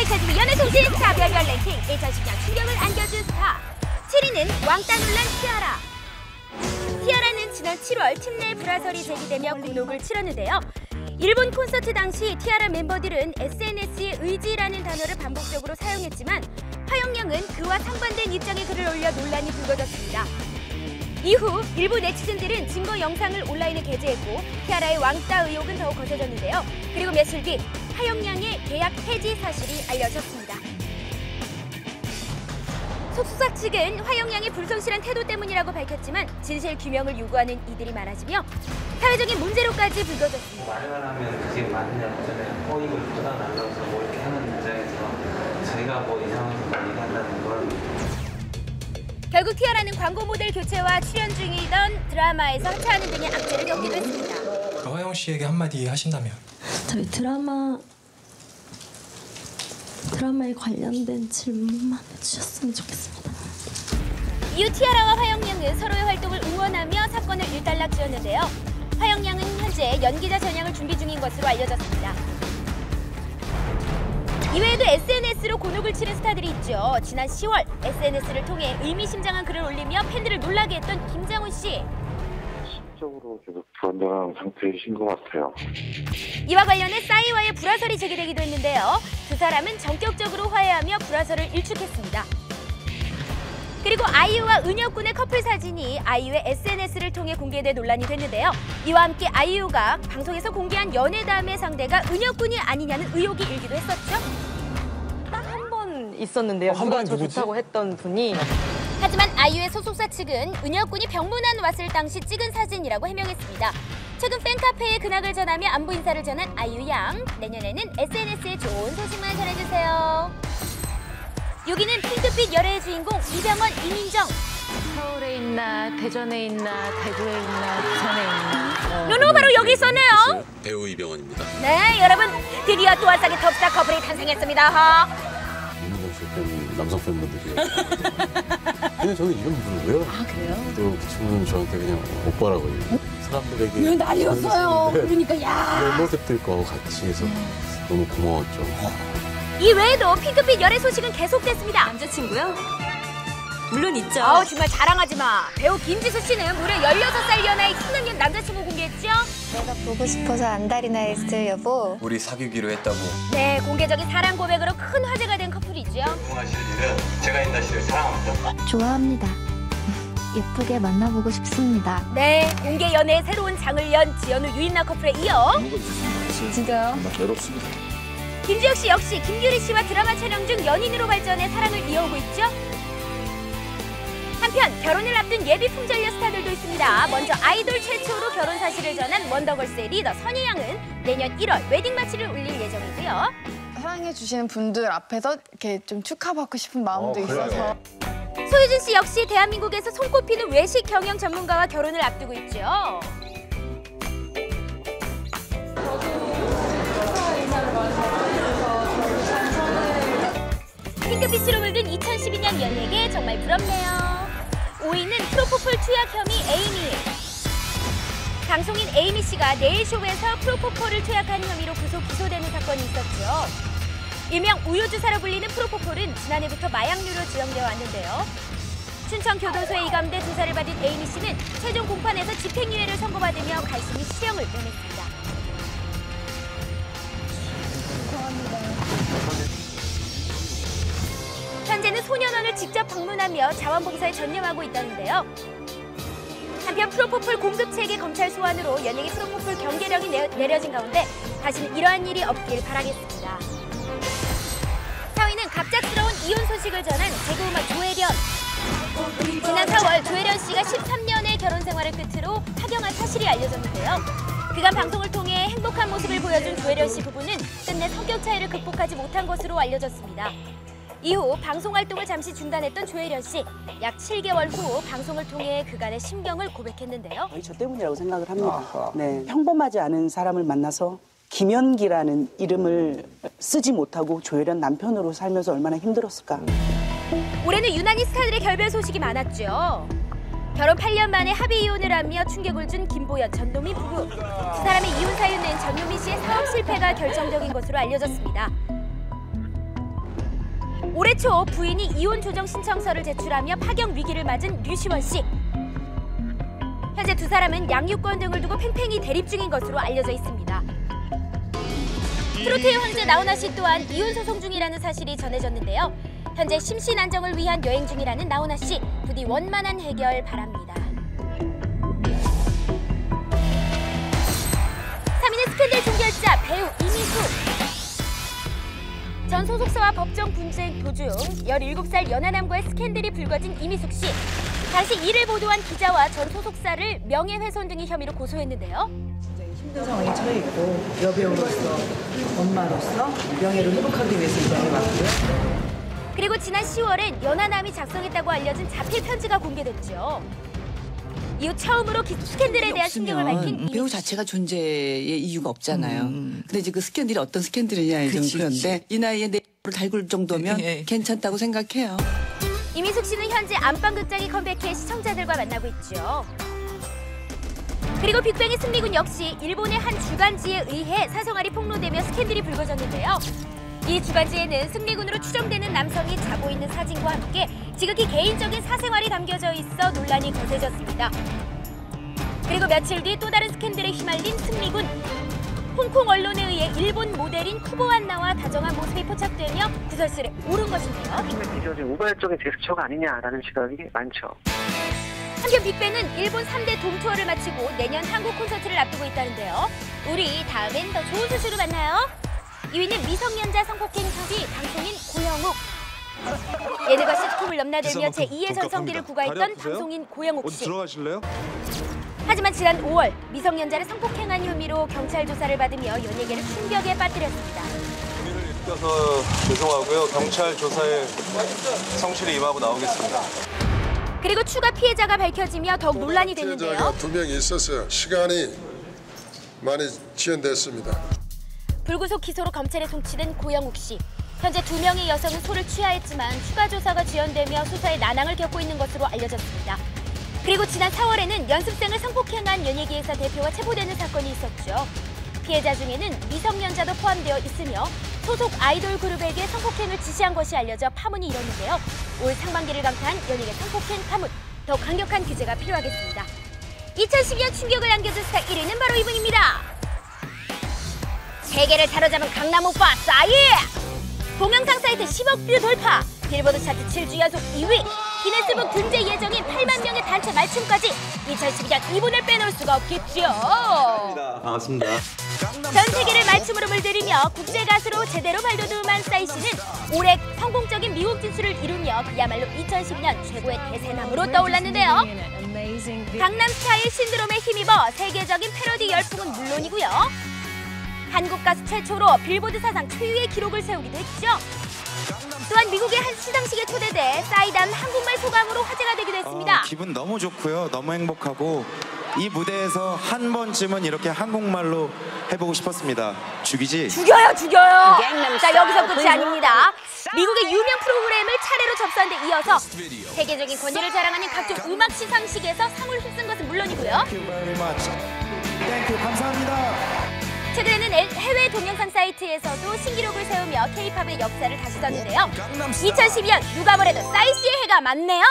펼쳐지는 연애송신 스타별별 랭킹 2010년 충격을 안겨준 스타 7위는 왕따 논란 티아라. 티아라는 지난 7월 팀 내 불화설이 제기되며 곤혹을 치렀는데요. 일본 콘서트 당시 티아라 멤버들은 SNS에 의지라는 단어를 반복적으로 사용했지만 화영양은 그와 상반된 입장의 글을 올려 논란이 불거졌습니다. 이후 일부 네티즌들은 증거 영상을 온라인에 게재했고 티아라의 왕따 의혹은 더욱 거세졌는데요. 그리고 며칠 뒤 화영양의 계약 해지 사실이 알려졌습니다. 속수사 측은 화영양의 불성실한 태도 때문이라고 밝혔지만 진실 규명을 요구하는 이들이 많아지며 사회적인 문제로까지 불거졌습니다. 말만 하면 그게 맞느냐 그잖아요. 이걸 묻어달라고 해서 뭐 이렇게 하는 입장에서 저희가 뭐 이상해서 뭐 얘기한다는 걸. 결국 티아라는 광고 모델 교체와 출연 중이던 드라마에서 하차하는 등의 악재를 겪기도 했습니다. 화영 씨에게 한마디 하신다면? 저희 드라마에 관련된 질문만 해주셨으면 좋겠습니다. 이후 티아라와 화영양은 서로의 활동을 응원하며 사건을 일단락지었는데요. 화영양은 현재 연기자 전향을 준비 중인 것으로 알려졌습니다. 이외에도 SNS로 곤혹을 치른 스타들이 있죠. 지난 10월 SNS를 통해 의미심장한 글을 올리며 팬들을 놀라게 했던 김장훈 씨. 심적으로 계속 불안정한 상태이신 것 같아요. 이와 관련해 싸이와의 불화설이 제기되기도 했는데요. 두 사람은 전격적으로 화해하며 불화설을 일축했습니다. 그리고 아이유와 은혁군의 커플 사진이 아이유의 SNS를 통해 공개돼 논란이 됐는데요. 이와 함께 아이유가 방송에서 공개한 연애담의 상대가 은혁군이 아니냐는 의혹이 일기도 했었죠. 딱 한 번 있었는데요. 누가 저 좋다고 했던 분이. 하지만 아이유의 소속사 측은 은혁군이 병문안 왔을 당시 찍은 사진이라고 해명했습니다. 최근 팬카페에 근황을 전하며 안부 인사를 전한 아이유 양. 내년에는 SNS에 좋은 소식만 전해주세요. 여기는 핑크빛 열애의 주인공 이병헌, 이민정. 서울에 있나, 대전에 있나, 대구에 있나, 부산에 있나. 누누 바로 여기 있었네요. 배우 이병헌입니다. 네, 여러분 드디어 또 한 쌍의 톱스타 커플이 탄생했습니다. 이민정 씨 팬, 남성 팬분들이. 근데 저는 이런 분을 왜요? 아, 그래요? 또 그 친구는 저한테 그냥 오빠라고 해요. 사람들에게. 왜 난리였어요. 그러니까 야. 멤버들과 같이 해서 너무 고마웠죠. 이 외에도 핑크빛 열애 소식은 계속됐습니다. 남자친구요? 물론 있죠. 정말 자랑하지 마. 배우 김지수 씨는 무려 16살 연하의 신혼년 남자친구 공개했죠? 내가 보고 싶어서 안달이나 했을 여보. 우리 사귀기로 했다고. 네, 공개적인 사랑 고백으로 큰 화제가 된 커플이죠. 궁금하실 일은 제가 인나 씨를 사랑합니다. 좋아합니다. 예쁘게 만나보고 싶습니다. 네, 공개 연애의 새로운 장을 연 지연우 유인나 커플에 이어 진짜요? 외롭습니다. 김지혁 씨 역시 김규리 씨와 드라마 촬영 중 연인으로 발전해 사랑을 이어오고 있죠. 한편 결혼을 앞둔 예비 풍절녀 스타들도 있습니다. 먼저 아이돌 최초로 결혼 사실을 전한 원더걸스의 리더 선희 양은 내년 1월 웨딩 마치를 올릴 예정이고요. 사랑해 주시는 분들 앞에서 이렇게 좀 축하받고 싶은 마음도 있어서. 소유진 씨 역시 대한민국에서 손꼽히는 외식 경영 전문가와 결혼을 앞두고 있죠. 핑크빛으로 물든 2012년 연예계 정말 부럽네요. 5위는 프로포폴 투약 혐의 에이미. 방송인 에이미 씨가 네일쇼에서 프로포폴을 투약한 혐의로 기소되는 사건이 있었죠. 일명 우유주사로 불리는 프로포폴은 지난해부터 마약류로 지정되어 왔는데요. 춘천교도소에 이감돼 조사를 받은 에이미 씨는 최종 공판에서 집행유예를 선고받으며 갈수미 실형을 면했습니다. 현재는 소년원을 직접 방문하며 자원봉사에 전념하고 있다는데요. 한편 프로포폴 공급체계 검찰 소환으로 연예계 프로포폴 경계령이 내려진 가운데 다시는 이러한 일이 없길 바라겠습니다. 4위는 갑작스러운 이혼 소식을 전한 개그우먼 조혜련. 지난 4월 조혜련 씨가 13년의 결혼 생활을 끝으로 파경한 사실이 알려졌는데요. 그간 방송을 통해 행복한 모습을 보여준 조혜련 씨 부부는 끝내 성격 차이를 극복하지 못한 것으로 알려졌습니다. 이후 방송 활동을 잠시 중단했던 조혜련 씨. 약 7개월 후 방송을 통해 그간의 심경을 고백했는데요. 거의 저 때문이라고 생각을 합니다. 네, 평범하지 않은 사람을 만나서 김연기라는 이름을 쓰지 못하고 조혜련 남편으로 살면서 얼마나 힘들었을까. 올해는 유난히 스타들의 결별 소식이 많았죠. 결혼 8년 만에 합의 이혼을 하며 충격을 준 김보연, 전노민 부부. 두 사람의 이혼 사유는 전노민 씨의 사업 실패가 결정적인 것으로 알려졌습니다. 올해 초 부인이 이혼 조정 신청서를 제출하며 파경 위기를 맞은 류시원 씨. 현재 두 사람은 양육권 등을 두고 팽팽히 대립 중인 것으로 알려져 있습니다. 트로트의 황제 나훈아 씨 또한 이혼 소송 중이라는 사실이 전해졌는데요. 현재 심신 안정을 위한 여행 중이라는 나훈아 씨, 부디 원만한 해결 바랍니다. 3위는 스캔들 종결자 배우 이미숙. 전 소속사와 법정 분쟁 도중 17살 연하남과의 스캔들이 불거진 이미숙 씨. 당시 이를 보도한 기자와 전 소속사를 명예훼손 등의 혐의로 고소했는데요. 굉장히 힘든 상황에 처해 있고 여배우로서, 엄마로서 명예를 회복하기 위해서 이 자리에 왔고요. 그리고 지난 10월엔 연하남이 작성했다고 알려진 자필 편지가 공개됐죠. 이후 처음으로 스캔들에 대한 신경을 밝힌 배우 자체가 존재의 이유가 없잖아요. 근데 이제 그 스캔들이 어떤 스캔들이냐 좀 그런데 이 나이에 내 달굴 정도면 괜찮다고 생각해요. 이미숙 씨는 현재 안방극장이 컴백해 시청자들과 만나고 있죠. 그리고 빅뱅의 승리군 역시 일본의 한 주간지에 의해 사생활이 폭로되며 스캔들이 불거졌는데요. 이 주간지에는 승리군으로 추정되는 남성이 자고 있는 사진과 함께 지극히 개인적인 사생활이 담겨져 있어 논란이 거세졌습니다. 그리고 며칠 뒤 또 다른 스캔들에 휘말린 승리군. 홍콩 언론에 의해 일본 모델인 쿠보 안나와 다정한 모습이 포착되며 구설수에 오른 것인데요. 비교적 우발적인 제스처가 아니냐라는 시각이 많죠. 한편 빅뱅은 일본 3대 돔 투어를 마치고 내년 한국 콘서트를 앞두고 있다는데요. 우리 다음엔 더 좋은 소식으로 만나요. 2위는 미성년자 성폭행 혐의 방송인 고영욱. 예능과 시트콤을 넘나들며 제2의 전성기를 구가했던 방송인 고영욱 씨. 들어가실래요? 하지만 지난 5월 미성년자를 성폭행한 혐의로 경찰 조사를 받으며 연예계를 충격에 빠뜨렸습니다. 고민을 일으켜서 죄송하고요. 경찰 조사에 성실히 임하고 나오겠습니다. 그리고 추가 피해자가 밝혀지며 더욱 논란이 됐는데요. 피해자가 2명이 있어서 시간이 많이 지연됐습니다. 불구속 기소로 검찰에 송치된 고영욱 씨. 현재 2명의 여성은 소를 취하했지만 추가 조사가 지연되며 수사에 난항을 겪고 있는 것으로 알려졌습니다. 그리고 지난 4월에는 연습생을 성폭행한 연예기획사 대표가 체포되는 사건이 있었죠. 피해자 중에는 미성년자도 포함되어 있으며 소속 아이돌 그룹에게 성폭행을 지시한 것이 알려져 파문이 일었는데요. 올 상반기를 강타한 연예계 성폭행 파문. 더 강력한 규제가 필요하겠습니다. 2012년 충격을 안겨준 스타 1위는 바로 이분입니다. 세계를 사로잡은 강남 오빠 싸이! 동영상 사이트 10억 뷰 돌파! 빌보드 차트 7주 연속 2위! 기네스북 등재 예정인 8만 명의 단체 말춤까지 2012년 이분을 빼놓을 수가 없겠죠. 반갑습니다. 전 세계를 말춤으로 물들이며 국제 가수로 제대로 발돋움한 싸이 씨는 올해 성공적인 미국 진출을 이루며 그야말로 2012년 최고의 대세남으로 떠올랐는데요. 강남 스타일 신드롬에 힘입어 세계적인 패러디 열풍은 물론이고요. 한국 가수 최초로 빌보드 사상 최유의 기록을 세우기도 했죠. 또한 미국의 한 시상식에 초대돼 싸이담 한국말 소감으로 화제가 되기도 했습니다. 기분 너무 좋고요. 너무 행복하고 이 무대에서 한 번쯤은 이렇게 한국말로 해보고 싶었습니다. 죽이지? 죽여요, 죽여요. 자, 여기서 끝이 아닙니다. 미국의 유명 프로그램을 차례로 접수한 데 이어서 세계적인 권위를 자랑하는 각종 음악 시상식에서 상을 휩쓴 것은 물론이고요. 감사합니다. 최근에는 해외 동영상 사이트에서도 신기록을 세우며 K-팝의 역사를 다시 썼는데요. 2012년 누가 뭐래도 싸이 씨의 해가 많네요.